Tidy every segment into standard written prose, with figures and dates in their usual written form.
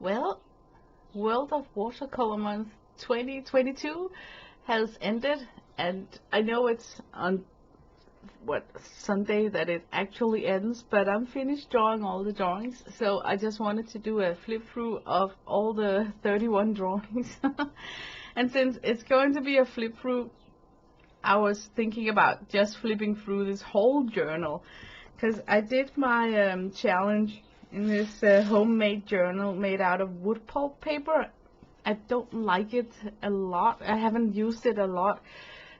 Well, World of Watercolor Month 2022 has ended, and I know it's on Sunday that it actually ends, but I'm finished drawing all the drawings, so I just wanted to do a flip through of all the 31 drawings. And since it's going to be a flip through, I was thinking about just flipping through this whole journal, because I did my challenge in this homemade journal made out of wood pulp paper. I don't like it a lot. I haven't used it a lot.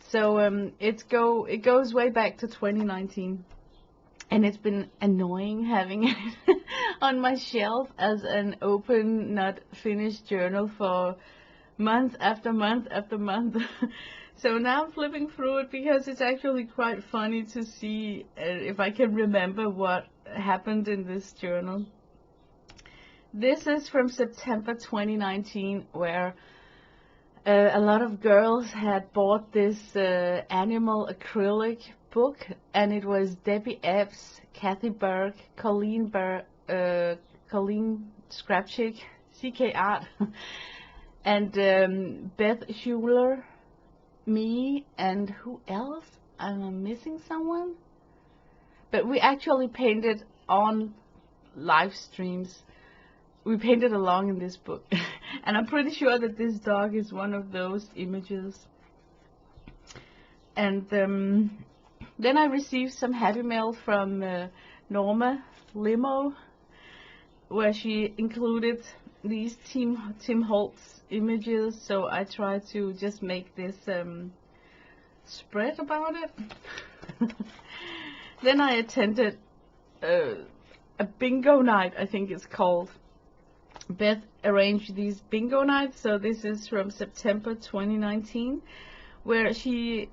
So it goes way back to 2019. And it's been annoying having it on my shelf as an open, not finished journal for month after month after month. So now I'm flipping through it because it's actually quite funny to see if I can remember what happened in this journal. This is from September 2019, where a lot of girls had bought this animal acrylic book, and it was Debbie Epps, Kathy Burke, Colleen Scrapchick, CK Art, and Beth Schuler, me, and who else? I'm missing someone. But we actually painted on live streams. We painted along in this book. And I'm pretty sure that this dog is one of those images. And then I received some happy mail from Norma Limo, where she included these Tim Holtz images, so I tried to just make this spread about it. Then I attended a bingo night, I think it's called. Beth arranged these bingo nights, so this is from September 2019, where she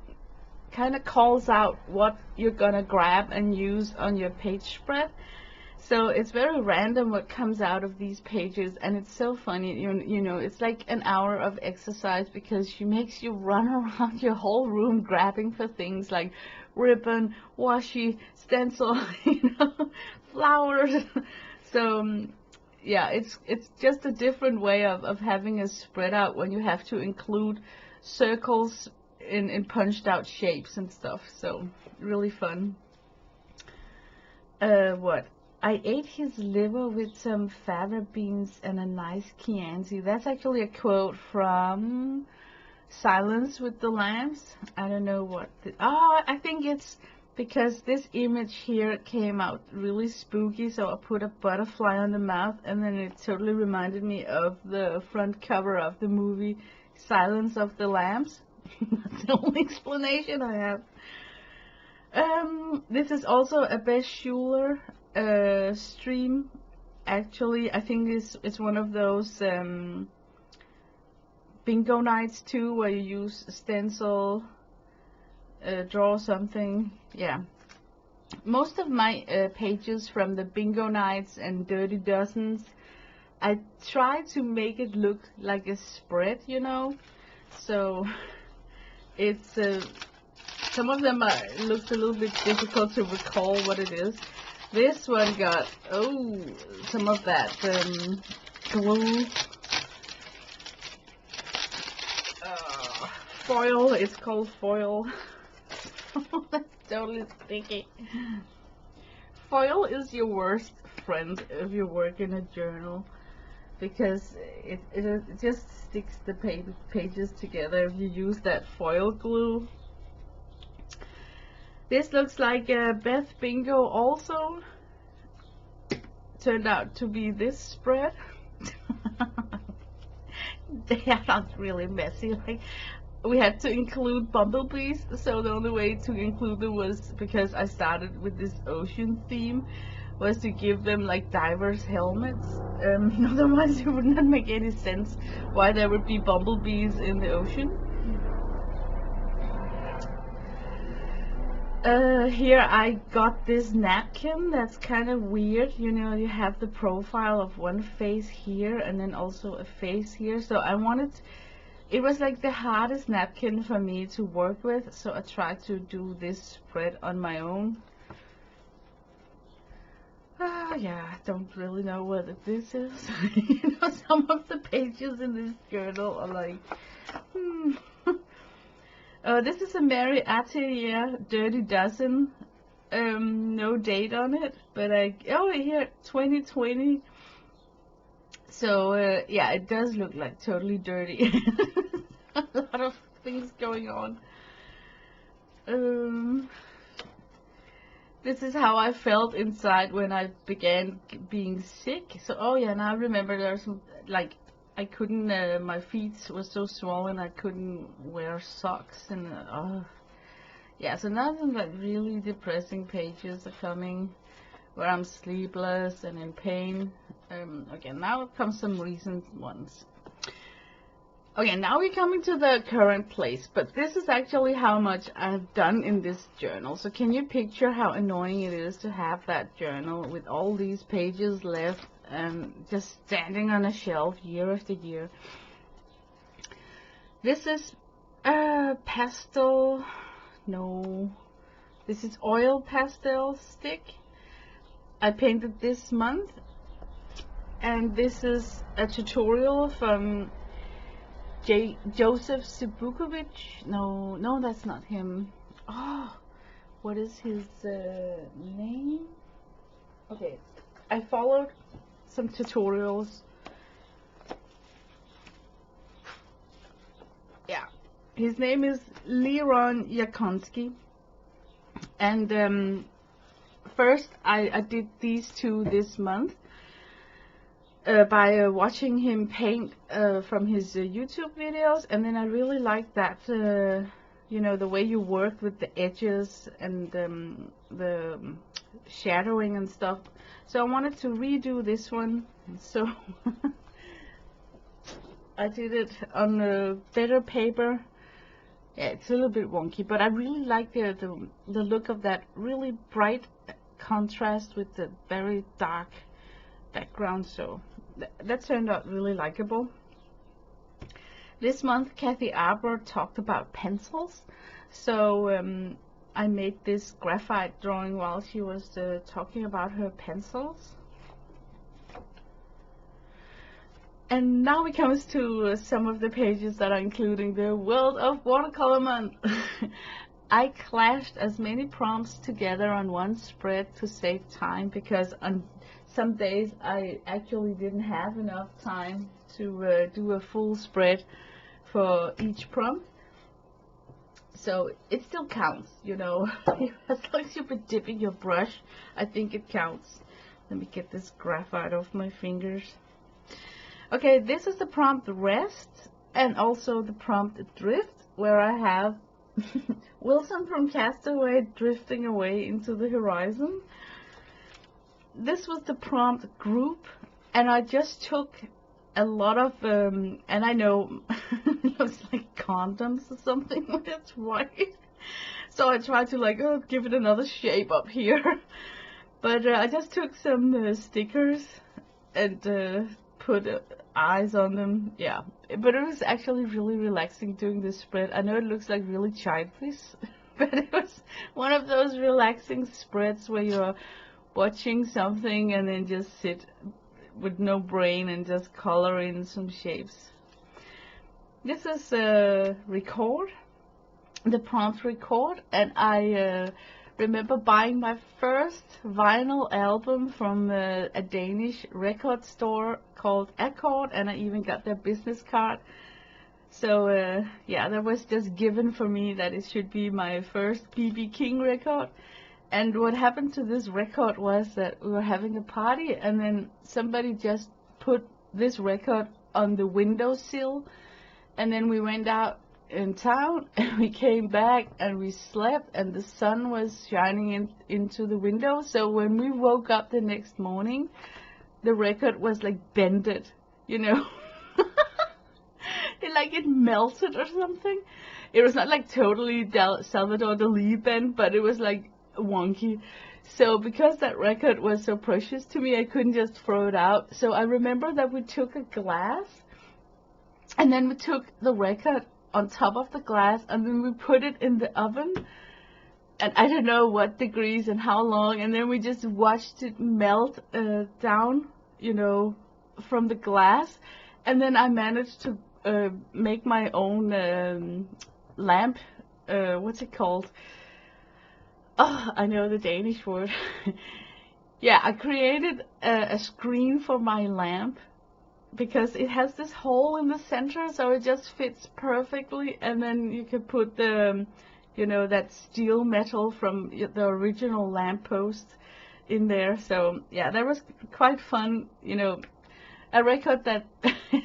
kind of calls out what you're gonna grab and use on your page spread. So it's very random what comes out of these pages, and it's so funny. You know, it's like an hour of exercise because she makes you run around your whole room grabbing for things like ribbon, washi, stencil, flowers. So yeah, it's just a different way of having a spread out when you have to include circles in punched out shapes and stuff. So really fun. I ate his liver with some fava beans and a nice Chianti. That's actually a quote from Silence with the Lambs. I don't know what. I think it's because this image here came out really spooky, so I put a butterfly on the mouth, and then it totally reminded me of the front cover of the movie Silence of the Lambs. That's the only explanation I have. This is also a Beth Schuler stream. Actually, I think it's one of those bingo nights too, where you use a stencil, draw something. Yeah, most of my pages from the bingo nights and Dirty Dozens, I try to make it look like a spread, so it's some of them looked a little bit difficult to recall what it is. This one got some of that glue, foil. It's called foil. That's totally sticky. Foil is your worst friend if you work in a journal, because it just sticks the pages together if you use that foil glue. This looks like a Beth Bingo also. Turned out to be this spread. They are not really messy. Like, we had to include bumblebees, so the only way to include them was because I started with this ocean theme, was to give them like divers helmets. Otherwise it would not make any sense why there would be bumblebees in the ocean. Here I got this napkin that's kind of weird. You have the profile of one face here and then also a face here. So it was like the hardest napkin for me to work with, so I tried to do this spread on my own. Yeah, I don't really know what this is. You know, some of the pages in this journal are like, this is a Mary Atelier Dirty Dozen. No date on it, but here 2020. So yeah, it does look like totally dirty. A lot of things going on. This is how I felt inside when I began being sick. So, oh yeah, now I remember there's some, like, I couldn't, my feet were so swollen I couldn't wear socks. And, yeah, so now some, like, really depressing pages are coming where I'm sleepless and in pain. Okay, now comes some recent ones. Okay, now we're coming to the current place, but this is actually how much I've done in this journal. So can you picture how annoying it is to have that journal with all these pages left and just standing on a shelf year after year? This is pastel, no, this is oil pastel stick. I painted this month, and this is a tutorial from Joseph Sibukovic. No, that's not him. Oh, what is his name? Okay, I followed some tutorials. Yeah, his name is Leron Yakonsky, and first I did these two this month. By watching him paint from his YouTube videos, and then I really like that, you know, the way you work with the edges and the shadowing and stuff. So I wanted to redo this one, so I did it on a better paper. Yeah, it's a little bit wonky, but I really like the look of that really bright contrast with the very dark background, so that turned out really likable. This month Kathy Arbor talked about pencils, so I made this graphite drawing while she was talking about her pencils. And now it comes to some of the pages that are including the World of Watercolor Month. I clashed as many prompts together on one spread to save time, because on some days I actually didn't have enough time to do a full spread for each prompt. So it still counts, you know. As long as you've been dipping your brush, I think it counts. Let me get this graphite off my fingers. Okay, this is the prompt Rest, and also the prompt Drift, where I have Wilson from Castaway drifting away into the horizon. This was the prompt Group, and I just took a lot of, and I know it looks like condoms or something when it's white. So I tried to like, give it another shape up here. But I just took some stickers and put eyes on them. Yeah, but it was actually really relaxing doing this spread. I know it looks like really childish, but it was one of those relaxing spreads where you're watching something and then just sit with no brain and just color in some shapes. This is Record, the prompt Record, and I remember buying my first vinyl album from a Danish record store called Accord, and I even got their business card. So yeah, that was just given for me that it should be my first B.B. King record. And what happened to this record was that we were having a party, and then somebody just put this record on the windowsill, and then we went out in town and we came back and we slept, and the sun was shining into the window. So when we woke up the next morning, the record was like bended, you know. It melted or something. It was not like totally Salvador Dali bent, but it was like wonky. So because that record was so precious to me, I couldn't just throw it out. So I remember that we took a glass, and then we took the record on top of the glass, and then we put it in the oven and I don't know what degrees and how long, and then we just watched it melt down, you know, from the glass, and then I managed to make my own lamp. What's it called? Oh, I know the Danish word. Yeah, I created a screen for my lamp because it has this hole in the center, so it just fits perfectly, and then you can put the, you know, that steel metal from the original lamppost in there. So yeah, that was quite fun, you know, a record that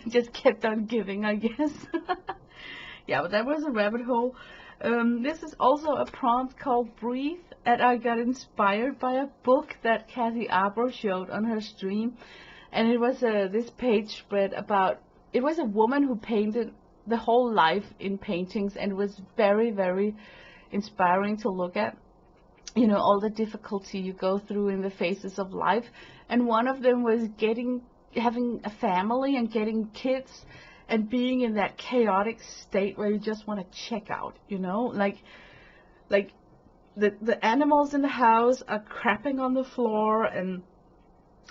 just kept on giving, I guess. Yeah, but that was a rabbit hole. This is also a prompt called Breathe, and I got inspired by a book that Kathy Arbor showed on her stream. And it was this page spread about, it was a woman who painted the whole life in paintings, and it was very, very inspiring to look at. You know, all the difficulty you go through in the phases of life. And one of them was having a family and getting kids and being in that chaotic state where you just want to check out, you know, like the animals in the house are crapping on the floor, and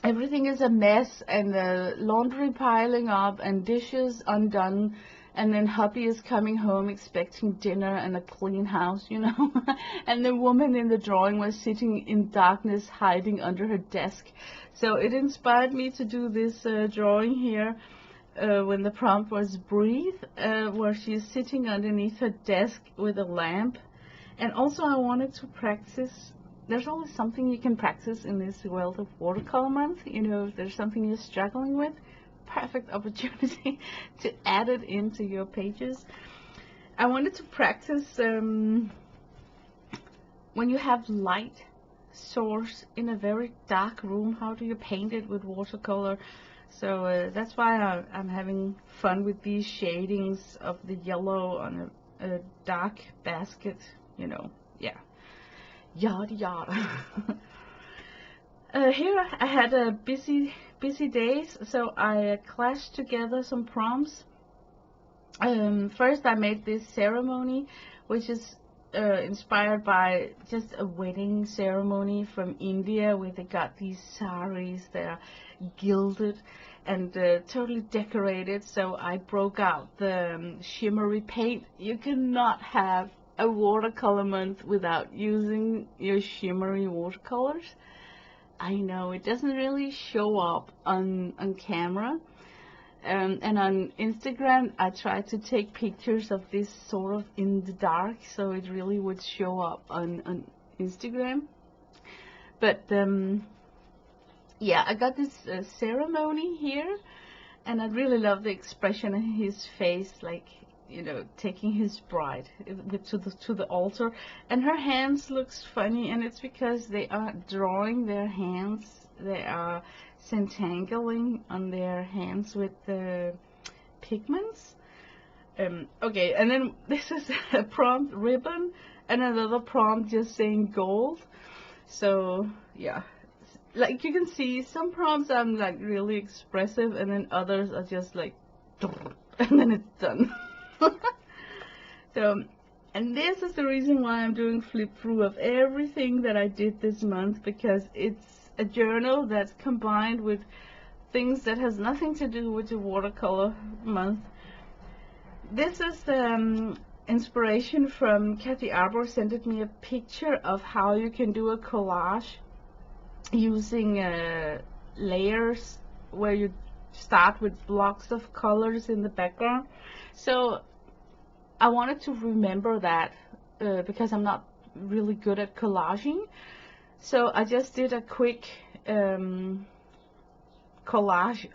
everything is a mess, and the laundry piling up and dishes undone, and then hubby is coming home expecting dinner and a clean house, you know. And the woman in the drawing was sitting in darkness hiding under her desk. So it inspired me to do this drawing here when the prompt was Breathe, where she's sitting underneath her desk with a lamp. And also I wanted to practice. There's always something you can practice in this World of Watercolor Month. You know, if there's something you're struggling with, perfect opportunity to add it into your pages. I wanted to practice when you have light source in a very dark room, how do you paint it with watercolor? So that's why I'm having fun with these shadings of the yellow on a dark basket, you know, yeah. Yada yada. Here I had a busy days, so I clashed together some prompts. First I made this ceremony, which is inspired by just a wedding ceremony from India, where they got these saris that are gilded and totally decorated. So I broke out the shimmery paint. You cannot have a watercolor month without using your shimmery watercolors. I know it doesn't really show up on camera, and on Instagram I try to take pictures of this sort of in the dark, so it really would show up on Instagram. But yeah, I got this ceremony here, and I really love the expression in his face, like, you know, taking his bride to the altar, and her hands looks funny, and it's because they are drawing their hands. They are centangling on their hands with the pigments. Okay, and then this is a prompt ribbon, and another prompt just saying gold. So yeah, like you can see, some prompts I'm like really expressive, and then others are just like, and then it's done. So, and this is the reason why I'm doing flip through of everything that I did this month, because it's a journal that's combined with things that has nothing to do with the watercolor month. This is inspiration from Kathy Arbor. Sent me a picture of how you can do a collage using layers, where you start with blocks of colors in the background. So I wanted to remember that because I'm not really good at collaging. So I just did a quick collage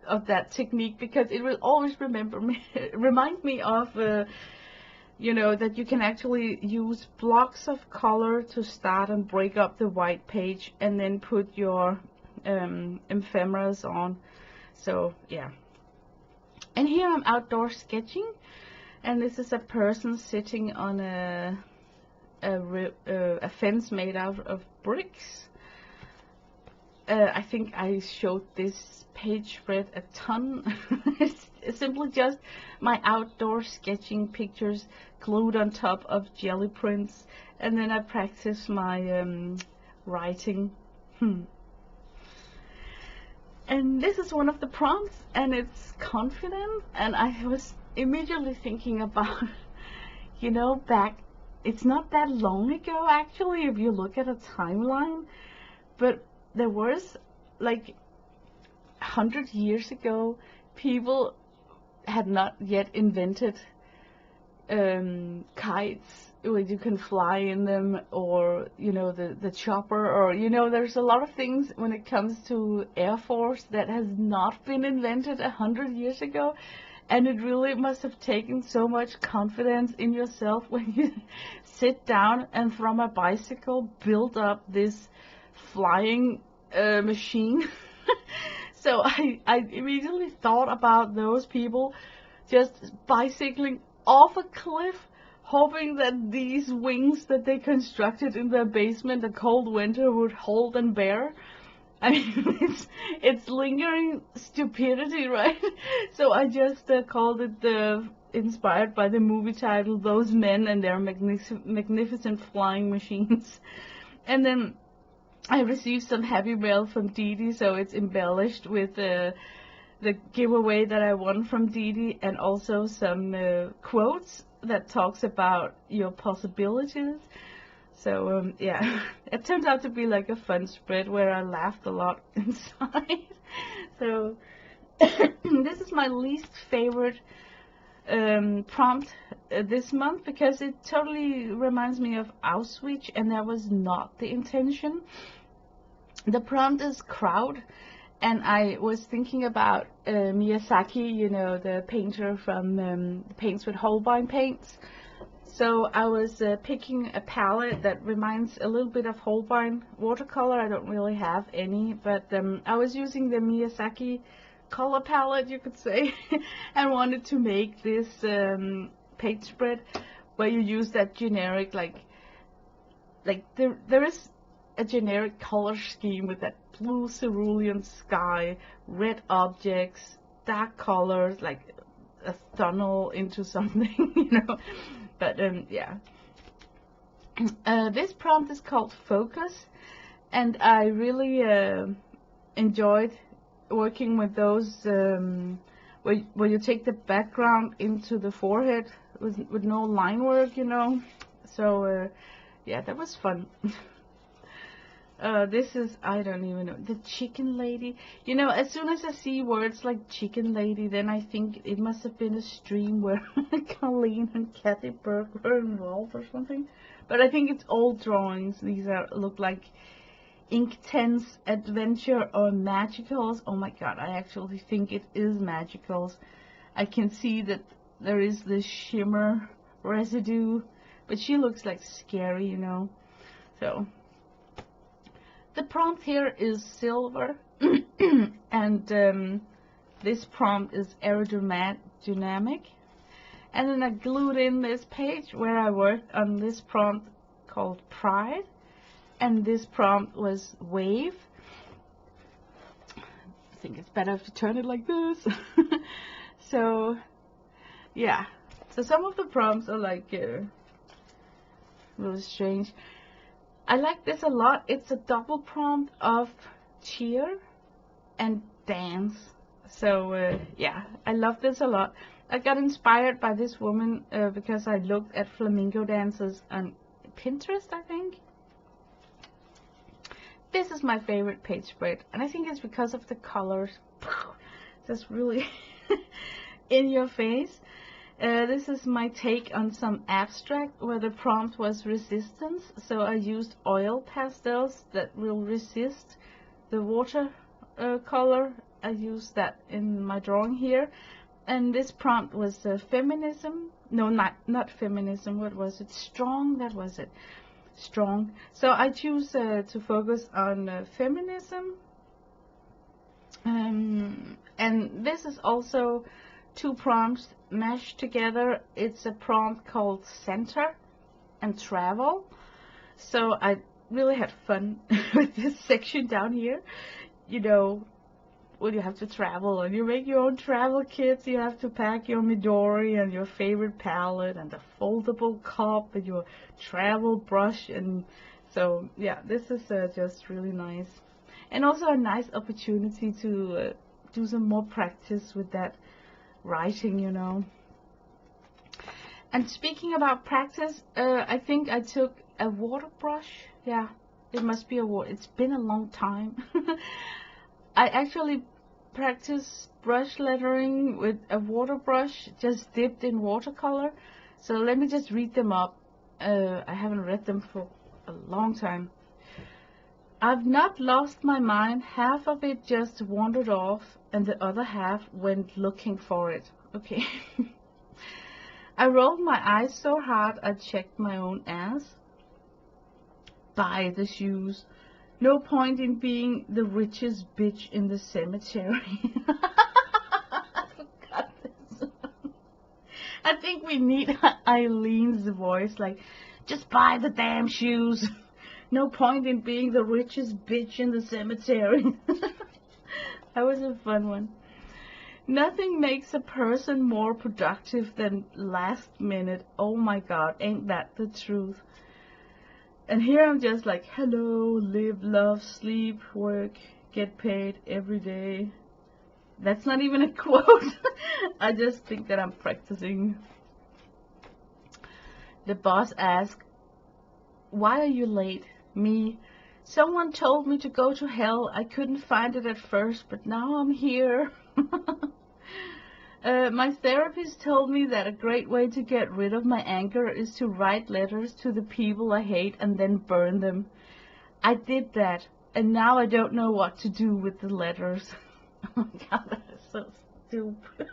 of that technique, because it will always remind me of you know, that you can actually use blocks of color to start and break up the white page, and then put your ephemeras on. So yeah. And here I'm outdoor sketching, and this is a person sitting on a fence made out of bricks. I think I showed this page spread a ton. It's simply just my outdoor sketching pictures glued on top of jelly prints, and then I practice my writing. And this is one of the prompts, and it's confident, and I was immediately thinking about, you know, back, it's not that long ago actually, if you look at a timeline, but there was like 100 years ago, people had not yet invented kites where you can fly in them, or you know, the chopper, or you know, there's a lot of things when it comes to Air Force that has not been invented 100 years ago. And it really must have taken so much confidence in yourself when you sit down and from a bicycle build up this flying machine. So I immediately thought about those people just bicycling off a cliff, hoping that these wings that they constructed in their basement a cold winter would hold and bear. I mean, it's lingering stupidity, right? So I just called it inspired by the movie title, Those Men and Their Magnificent Flying Machines. And then I received some happy mail from Didi, so it's embellished with the giveaway that I won from Didi, and also some quotes that talks about your possibilities. So yeah, it turned out to be like a fun spread where I laughed a lot inside. So this is my least favorite prompt this month, because it totally reminds me of Auschwitz, and that was not the intention. The prompt is crowd, and I was thinking about Miyazaki, you know, the painter from Paints with Holbein paints. So I was picking a palette that reminds a little bit of Holbein watercolor. I don't really have any, but I was using the Miyazaki color palette, you could say, and wanted to make this page spread where you use that generic, like there is a generic color scheme with that blue cerulean sky, red objects, dark colors, like a tunnel into something, you know. But yeah, this prompt is called Focus, and I really enjoyed working with those where you take the background into the forehead with no line work, you know. So yeah, that was fun. This is, I don't even know, the chicken lady. You know, as soon as I see words like chicken lady, then I think it must have been a stream where Colleen and Kathy Burke were involved or something. But I think it's old drawings. These look like Inktense adventure or magicals. Oh my god, I actually think it is magicals. I can see that there is this shimmer residue, but she looks like scary, you know. So the prompt here is silver, and this prompt is aerodynamic. And then I glued in this page where I worked on this prompt called Pride, and this prompt was Wave. I think it's better if you turn it like this. So yeah, so some of the prompts are like really strange. I like this a lot. It's a double prompt of cheer and dance. So yeah, I love this a lot. I got inspired by this woman because I looked at flamenco dances on Pinterest, I think. This is my favorite page spread, and I think it's because of the colors. Just really in your face. This is my take on some abstract where the prompt was resistance. So I used oil pastels that will resist the water color. I used that in my drawing here. And this prompt was feminism. No, not feminism. What was it? Strong. That was it. Strong. So I choose to focus on feminism. And this is also two prompts mashed together. It's a prompt called Center and Travel. So I really had fun with this section down here. You know, when you have to travel and you make your own travel kits. You have to pack your Midori and your favorite palette and the foldable cup and your travel brush. And so yeah, this is just really nice, and also a nice opportunity to do some more practice with that writing, you know. And speaking about practice, I think I took a water brush. Yeah, it must be a water. It's been a long time. I actually practice brush lettering with a water brush just dipped in watercolor. So let me just read them up. I haven't read them for a long time. I've not lost my mind. Half of it just wandered off and the other half went looking for it. Okay. I rolled my eyes so hard I checked my own ass. Buy the shoes. No point in being the richest bitch in the cemetery. I forgot this. I think we need Eileen's voice, like, just buy the damn shoes. No point in being the richest bitch in the cemetery. That was a fun one. Nothing makes a person more productive than last minute. Oh my God, ain't that the truth? And here I'm just like, hello, live, love, sleep, work, get paid every day. That's not even a quote. I just think that I'm practicing. The boss asked, why are you late? Me. Someone told me to go to hell. I couldn't find it at first, but now I'm here. My therapist told me that a great way to get rid of my anger is to write letters to the people I hate and then burn them. I did that, and now I don't know what to do with the letters. Oh my God, that is so stupid.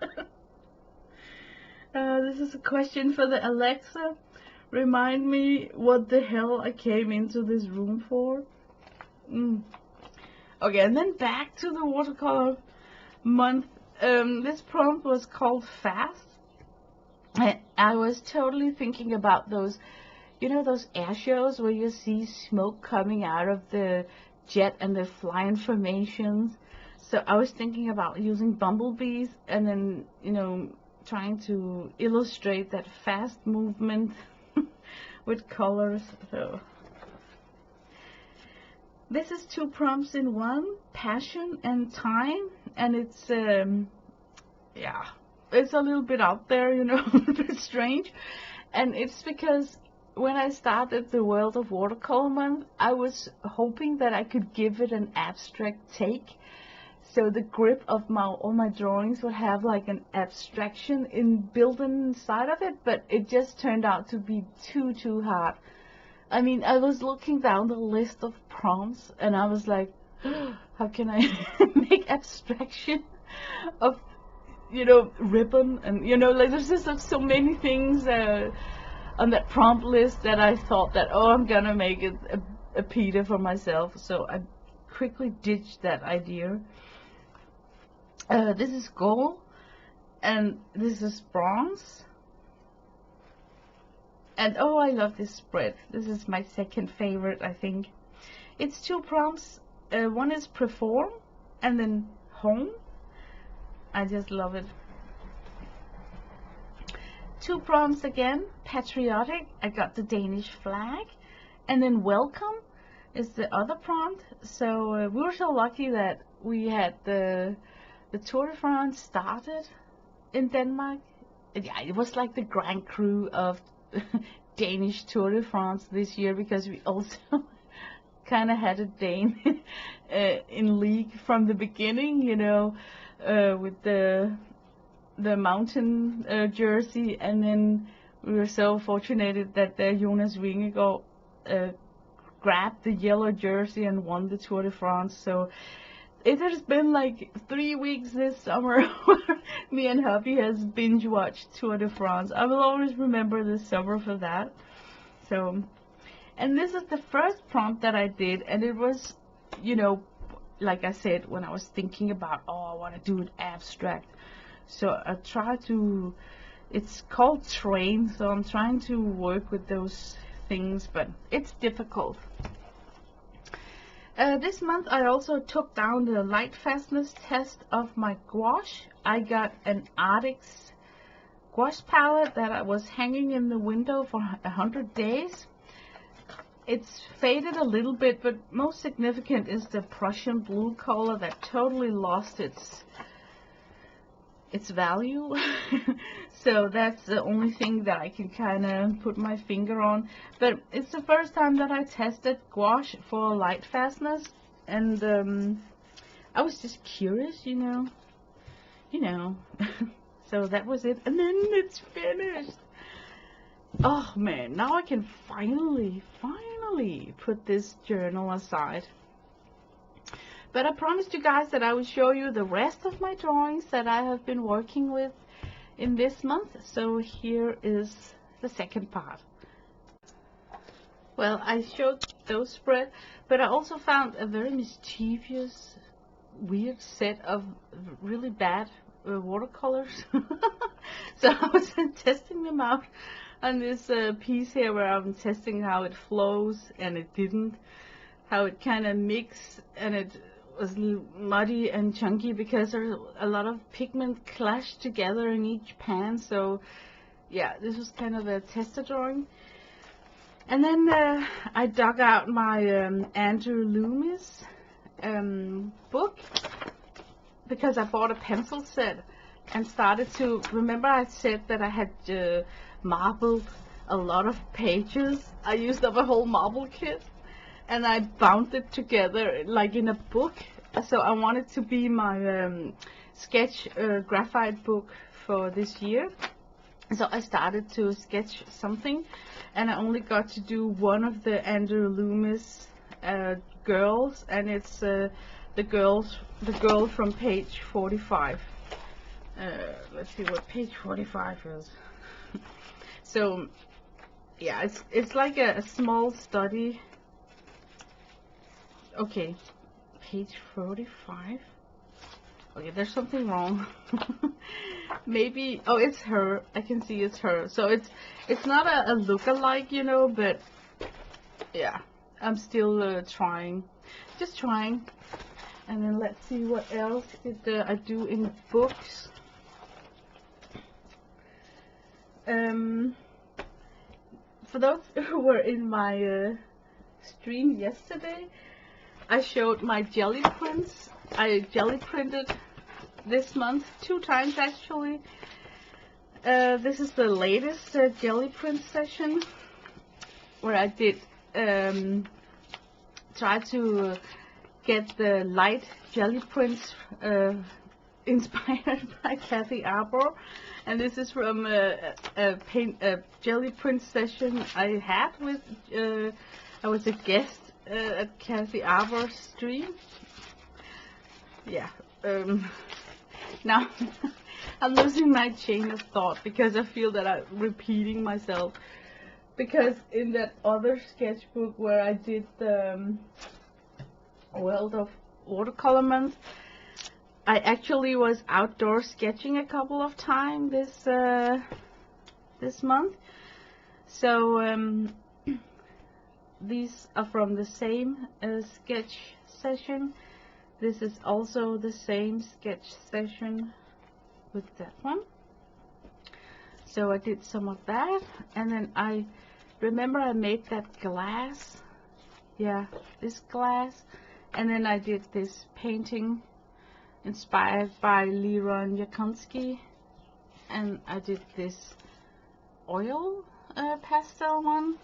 This is a question for the Alexa. Remind me what the hell I came into this room for. Okay, and then back to the watercolor month. This prompt was called Fast. I was totally thinking about those, you know, those air shows where you see smoke coming out of the jet and the flying formations. So I was thinking about using bumblebees and then, you know, trying to illustrate that fast movement with colors. So this is 2 prompts in one, passion and time, and it's yeah, it's a little bit out there, you know, a bit strange. And it's because when I started the World of Watercolor Month, I was hoping that I could give it an abstract take. So the grip of all my drawings would have like an abstraction built inside of it, but it just turned out to be too hard. I mean, I was looking down the list of prompts and I was like, how can I make abstraction of, you know, ribbon? And, you know, like there's just like so many things on that prompt list that I thought that, oh, I'm gonna make it a Peter for myself. So I quickly ditched that idea. This is gold and this is bronze. And oh, I love this spread. This is my second favorite, I think. It's 2 prompts. One is perform and then home. I just love it. 2 prompts again. Patriotic. I got the Danish flag. And then welcome is the other prompt. So we were so lucky that we had the Tour de France started in Denmark. Yeah, it was like the grand crew of Danish Tour de France this year, because we also kind of had a Dane in league from the beginning, you know, with the mountain jersey, and then we were so fortunate that Jonas Vingegaard grabbed the yellow jersey and won the Tour de France. So it has been like 3 weeks this summer where me and hubby has binge watched Tour de France. I will always remember this summer for that. So, and this is the first prompt that I did, and it was, you know, like I said, when I was thinking about, oh, I want to do it abstract. So I try to, it's called train, so I'm trying to work with those things, but it's difficult. This month I also took down the light fastness test of my gouache. I got an Arctic's gouache palette that was hanging in the window for 100 days. It's faded a little bit, but most significant is the Prussian blue color that totally lost its value. So that's the only thing that I can kind of put my finger on. But it's the first time that I tested gouache for light fastness, and I was just curious, you know. So that was it, and then it's finished. Oh man, now I can finally put this journal aside. But I promised you guys that I would show you the rest of my drawings that I have been working with in this month. So here is the second part. Well, I showed those spread, but I also found a very mischievous, weird set of really bad watercolors. So I was testing them out on this piece here, where I'm testing how it flows, and it didn't, how it kind of mixed, and it was muddy and chunky because there's a lot of pigment clashed together in each pan. So yeah, this was kind of a tester drawing. And then I dug out my Andrew Loomis book, because I bought a pencil set and started to remember I said that I had marbled a lot of pages. I used up a whole marble kit, and I bound it together like in a book. So I wanted to be my sketch graphite book for this year. So I started to sketch something, and I only got to do one of the Andrew Loomis girls, and it's the girl from page 45. Let's see what page 45 is. So yeah, it's like a small study. Okay, page 45. Okay, there's something wrong. Maybe, oh, it's her. I can see it's her. So it's not a look-alike, you know, but yeah, I'm still trying, just trying. And then let's see, what else did I do in books. For those who were in my stream yesterday, I showed my jelly prints. I jelly printed this month 2 times actually. This is the latest jelly print session, where I did try to get the light jelly prints inspired by Kathy Arbor, and this is from a jelly print session I had with I was a guest at Kathy Arbor's stream. Yeah, now I'm losing my chain of thought because I feel that I'm repeating myself, because in that other sketchbook where I did the World of Watercolor Month, I actually was outdoor sketching a couple of times this month. So these are from the same sketch session. This is also the same sketch session with that one. So I did some of that, and then I remember I made that glass. Yeah, this glass. And then I did this painting inspired by Leron Yakunsky, and I did this oil pastel one.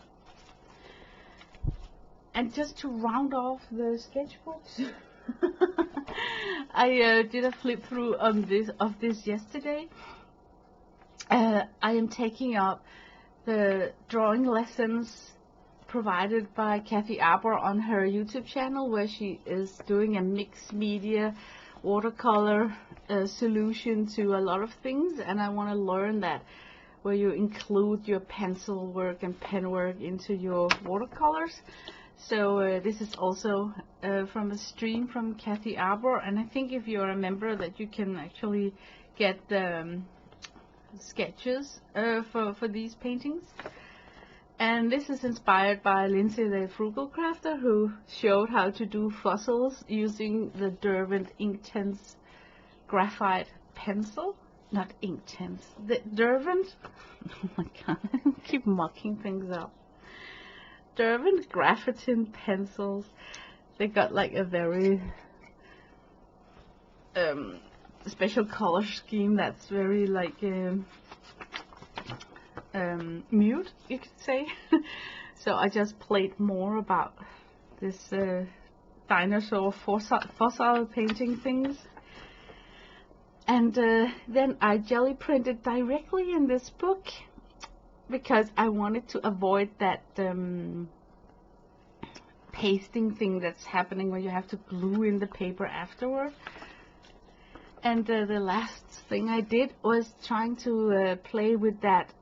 And just to round off the sketchbooks, I did a flip through on this yesterday. I am taking up the drawing lessons provided by Kathy Arbor on her YouTube channel, where she is doing a mixed media watercolor solution to a lot of things, and I want to learn that, where you include your pencil work and pen work into your watercolors. So this is also from a stream from Kathy Arbor, and I think if you're a member that you can actually get the sketches for these paintings. And this is inspired by Lindsay the Frugal Crafter, who showed how to do fossils using the Derwent Inktense graphite pencil. Not Inktense, the Derwent. Oh my god, I keep mucking things up. Derwent graphite pencils. They got like a very special color scheme that's very like mute, you could say. So I just played more about this dinosaur fossil painting things. And then I jelly printed directly in this book because I wanted to avoid that pasting thing that's happening where you have to glue in the paper afterward. And the last thing I did was trying to play with that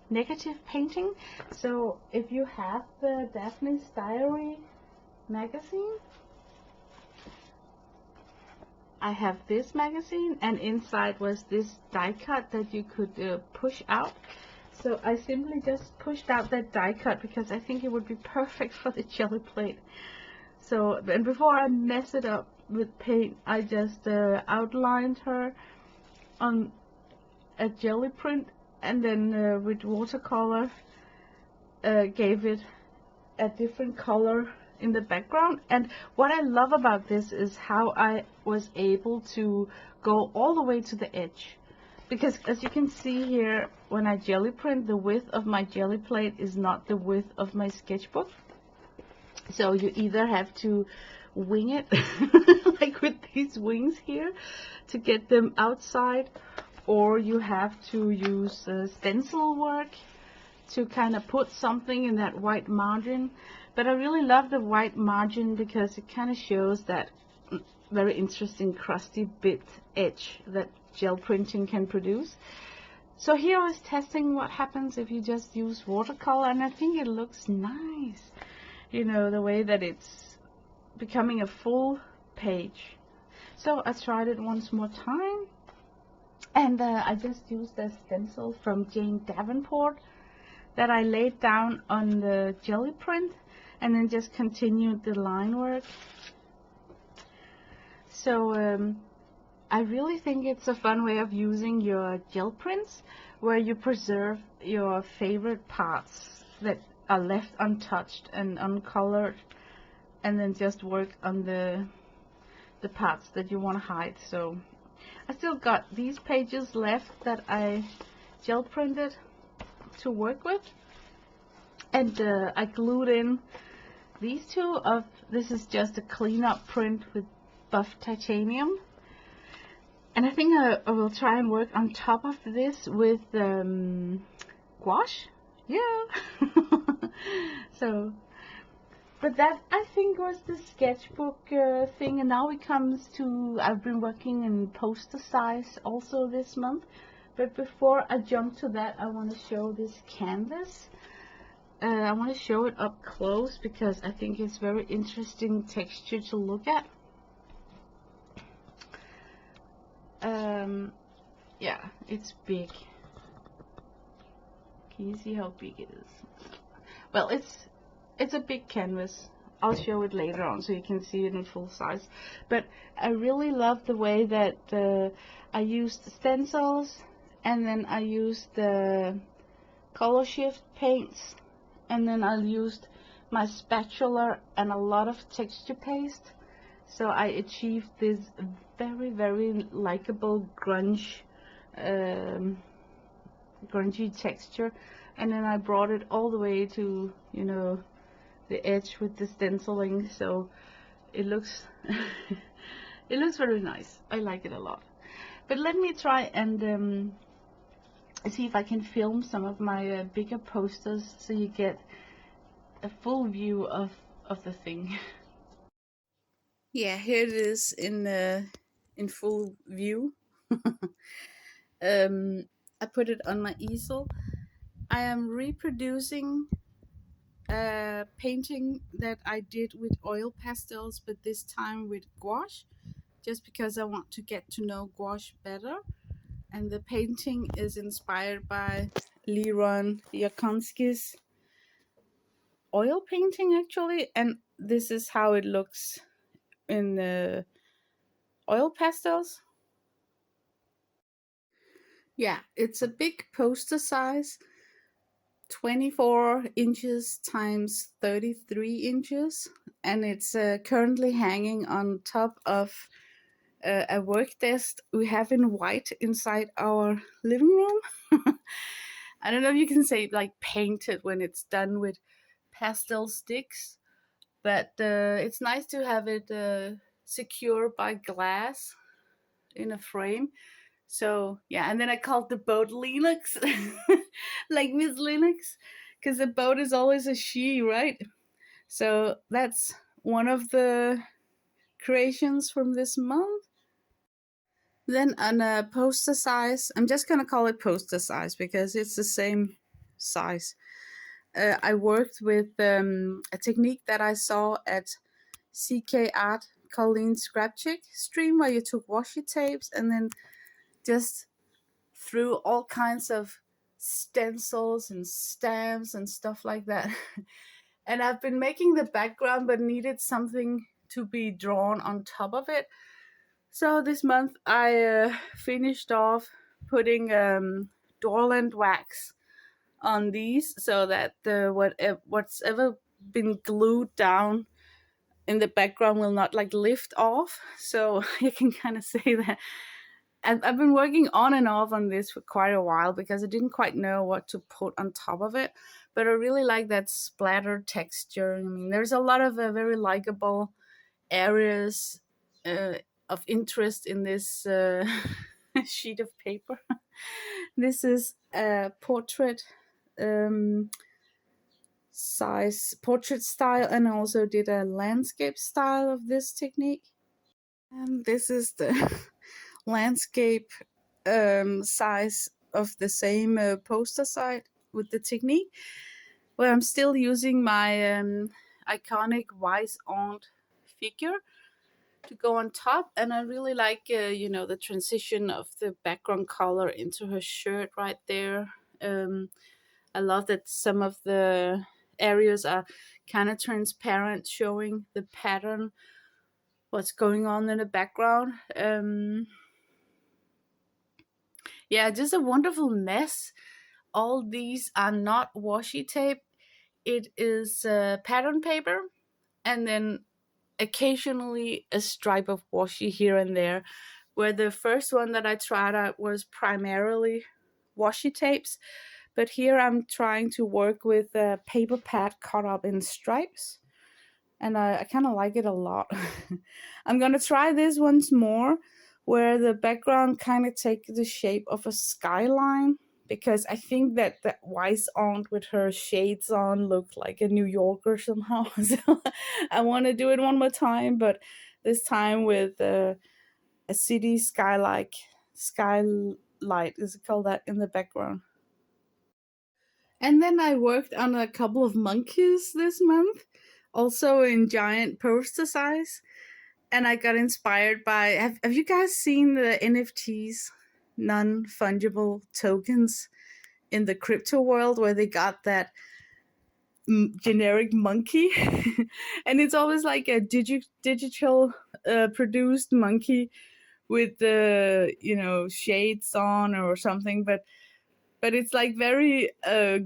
negative painting. So if you have the Daphne's Diary magazine, I have this magazine, and inside was this die cut that you could push out. So I simply just pushed out that die cut because I think it would be perfect for the jelly plate. So, and before I mess it up with paint, I just outlined her on a jelly print, and then with watercolor gave it a different color in the background. And what I love about this is how I was able to go all the way to the edge, because as you can see here, when I jelly print, the width of my jelly plate is not the width of my sketchbook. So you either have to wing it like with these wings here to get them outside, or you have to use stencil work to kind of put something in that white margin. But I really love the white margin because it kind of shows that very interesting crusty bit edge that gel printing can produce. So here I was testing what happens if you just use watercolor, and I think it looks nice. You know, the way that it's becoming a full page. So I tried it once more time, and I just used a stencil from Jane Davenport that I laid down on the jelly print, and then just continued the line work. So I really think it's a fun way of using your gel prints, where you preserve your favorite parts that are left untouched and uncolored, and then just work on the parts that you want to hide. So I still got these pages left that I gel printed to work with, and I glued in these two of, this is just a cleanup print with buff titanium, and I think I will try and work on top of this with gouache. Yeah. So, but that I think was the sketchbook thing, and now it comes to, I've been working in poster size also this month. But before I jump to that, I want to show this canvas. I want to show it up close because I think it's very interesting texture to look at. Yeah, it's big. Can you see how big it is? Well, it's a big canvas. I'll show it later on so you can see it in full size. But I really love the way that I used stencils, and then I used the color shift paints, and then I used my spatula and a lot of texture paste. So I achieved this very, very likable grungy texture, and then I brought it all the way to, you know, the edge with the stenciling. So it looks it looks very nice. I like it a lot. But let me try and see if I can film some of my bigger posters so you get a full view of the thing. Yeah, here it is in full view. I put it on my easel. I am reproducing a painting that I did with oil pastels, but this time with gouache, just because I want to get to know gouache better. And the painting is inspired by Leron Yakonski's oil painting, actually, and this is how it looks in oil pastels. Yeah, it's a big poster size, 24 inches times 33 inches, and it's currently hanging on top of a work desk we have in white inside our living room. I don't know if you can say like painted when it's done with pastel sticks, but it's nice to have it secure by glass in a frame. So yeah, and then I called the boat Linux, like Miss Linux, because the boat is always a she, right? So that's one of the creations from this month. Then on a poster size, I'm just gonna call it poster size because it's the same size. I worked with a technique that I saw at CK Art Colleen Scrapchick stream, where you took washi tapes and then just threw all kinds of stencils and stamps and stuff like that. And I've been making the background but needed something to be drawn on top of it. So this month I finished off putting Dorland wax on these so that what's ever been glued down in the background will not like lift off. So you can kind of say that. And I've been working on and off on this for quite a while because I didn't quite know what to put on top of it. But I really like that splatter texture. I mean, there's a lot of very likable areas uh, of interest in this sheet of paper. This is a portrait size, portrait style, and I also did a landscape style of this technique. And this is the landscape size of the same poster site with the technique, where I'm still using my iconic Wise Aunt figure to go on top. And I really like, the transition of the background color into her shirt right there. I love that some of the areas are kind of transparent, showing the pattern, what's going on in the background. Yeah, just a wonderful mess. All these are not washi tape. It is pattern paper, and then occasionally a stripe of washi here and there. Where the first one that I tried out was primarily washi tapes, but here I'm trying to work with a paper pad cut up in stripes, and I kind of like it a lot. I'm gonna try this once more, where the background kind of take the shape of a skyline, because I think that that wise aunt with her shades on looked like a New Yorker somehow. So I want to do it one more time, but this time with a city skylight is it called that in the background. And then I worked on a couple of monkeys this month, also in giant poster size. And I got inspired by have you guys seen the NFTs, non fungible tokens, in the crypto world, where they got that generic monkey? And it's always like a digital produced monkey with the shades on or something, but it's like very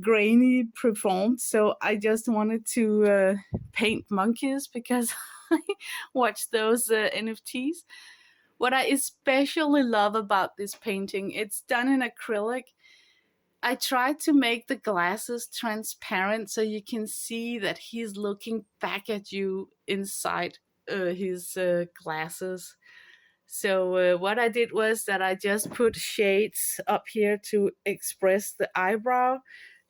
grainy performed. So I just wanted to paint monkeys because I watched those NFTs. What I especially love about this painting, it's done in acrylic. I tried to make the glasses transparent so you can see that he's looking back at you inside his glasses. So what I did was that I just put shades up here to express the eyebrow,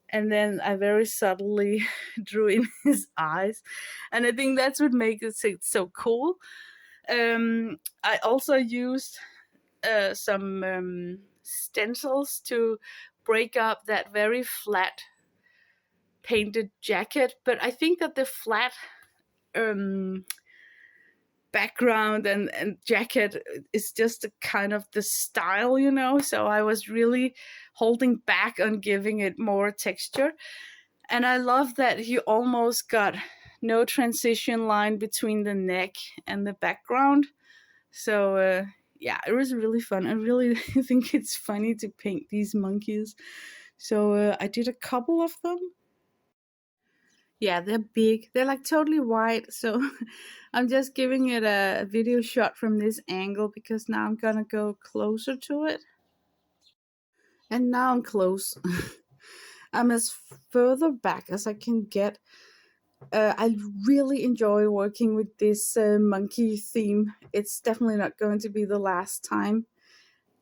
and then I very subtly drew in his eyes, and I think that's what makes it so cool. I also used some stencils to break up that very flat painted jacket, but I think that the flat um, background and jacket is just a kind of the style, so I was really holding back on giving it more texture. And I love that he almost got no transition line between the neck and the background. So yeah, it was really fun. I really think it's funny to paint these monkeys. So I did a couple of them. Yeah, they're big. They're like totally white. So I'm just giving it a video shot from this angle because now I'm gonna go closer to it. And now I'm close. I'm as further back as I can get. I really enjoy working with this monkey theme. It's definitely not going to be the last time.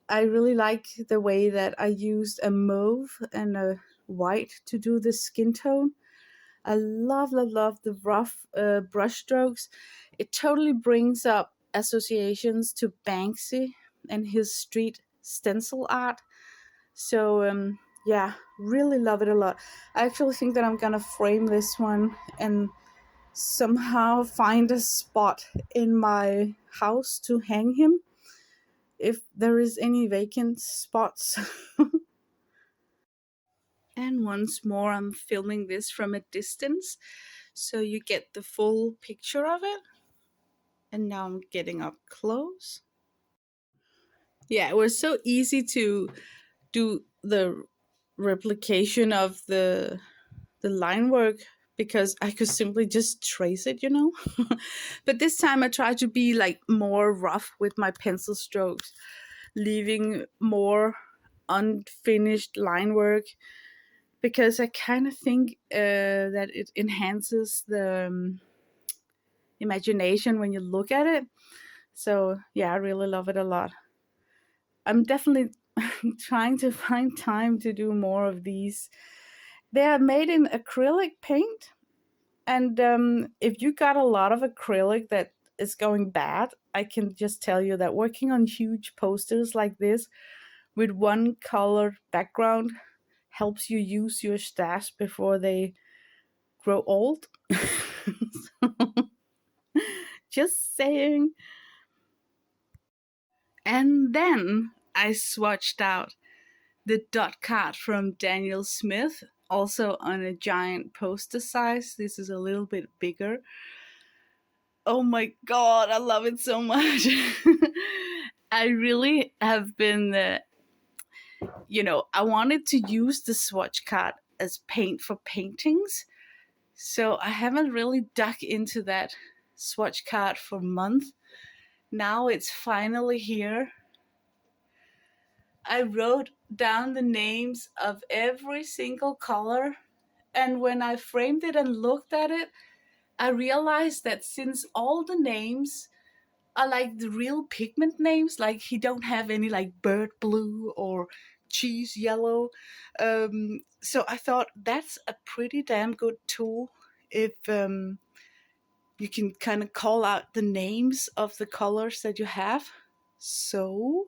I really like the way that I used a mauve and a white to do the skin tone. I love the rough brush strokes. It totally brings up associations to Banksy and his street stencil art. So yeah, really love it a lot. I actually think that I'm gonna frame this one and somehow find a spot in my house to hang him if there is any vacant spots. And once more, I'm filming this from a distance so you get the full picture of it. And now I'm getting up close. Yeah, it was so easy to do the replication of the line work because I could simply just trace it. But this time I tried to be like more rough with my pencil strokes, leaving more unfinished line work because I kind of think that it enhances the imagination when you look at it. So yeah, I really love it a lot. I'm definitely trying to find time to do more of these. They are made in acrylic paint, and if you got a lot of acrylic that is going bad, I can just tell you that working on huge posters like this with one color background helps you use your stash before they grow old. Just saying. And then I swatched out the dot card from Daniel Smith, also on a giant poster size. This is a little bit bigger. Oh my god, I love it so much. I really have been, I wanted to use the swatch card as paint for paintings. So I haven't really dug into that swatch card for a month. Now it's finally here. I wrote down the names of every single color, and when I framed it and looked at it, I realized that since all the names are like the real pigment names, like he don't have any like bird blue or cheese yellow, so I thought that's a pretty damn good tool if you can kind of call out the names of the colors that you have. So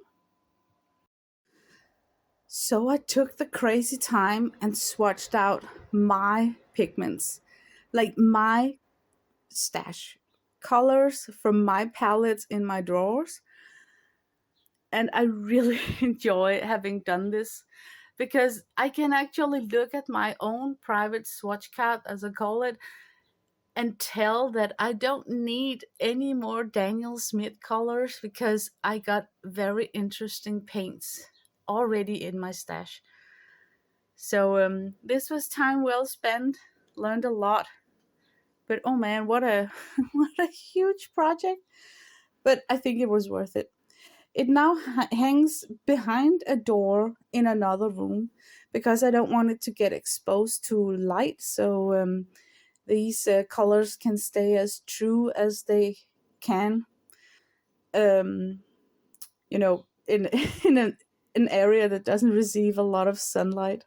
I took the crazy time and swatched out my pigments, like my stash colors from my palettes in my drawers. And I really enjoy having done this because I can actually look at my own private swatch card, as I call it, and tell that I don't need any more Daniel Smith colors because I got very interesting paints already in my stash. So this was time well spent. Learned a lot, but oh man, what a what a huge project! But I think it was worth it. It now hangs behind a door in another room because I don't want it to get exposed to light. So these colors can stay as true as they can. Um, in in an area that doesn't receive a lot of sunlight.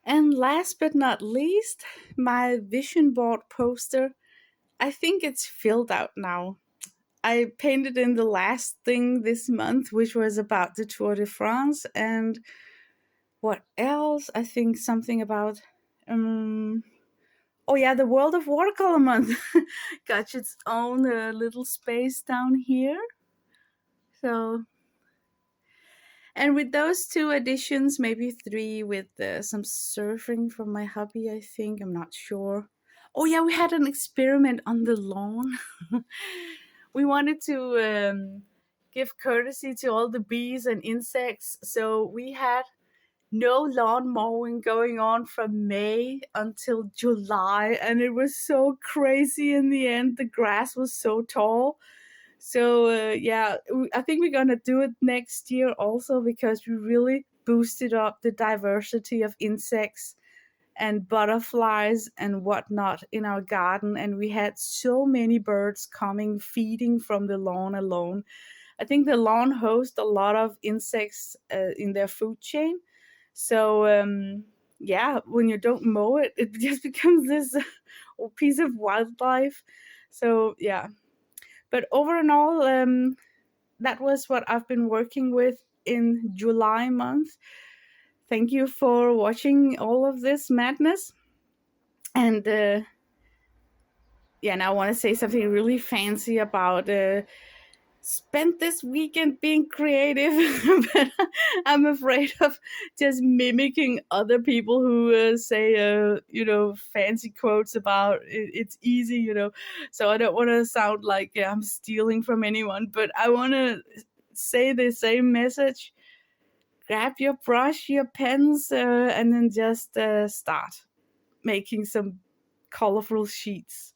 And last but not least, my vision board poster. I think it's filled out now. I painted in the last thing this month, which was about the Tour de France. And what else? I think something about Oh yeah, the World of Watercolor Month got its own little space down here. So, and with those two additions, maybe three with some surfing from my hobby, I think. I'm not sure. Oh yeah, we had an experiment on the lawn. We wanted to give courtesy to all the bees and insects, so we had no lawn mowing going on from May until July, and it was so crazy in the end. The grass was so tall. So, yeah, I think we're gonna do it next year also because we really boosted up the diversity of insects and butterflies and whatnot in our garden, and we had so many birds coming feeding from the lawn alone. I think the lawn hosts a lot of insects in their food chain. So yeah, when you don't mow it, it just becomes this piece of wildlife. So yeah, but over and all, that was what I've been working with in July month. Thank you for watching all of this madness. And yeah, now I want to say something really fancy about spent this weekend being creative, but I'm afraid of just mimicking other people who say, fancy quotes about it's easy, So I don't want to sound like I'm stealing from anyone, but I want to say the same message. Grab your brush, your pens, and then just start making some colorful sheets.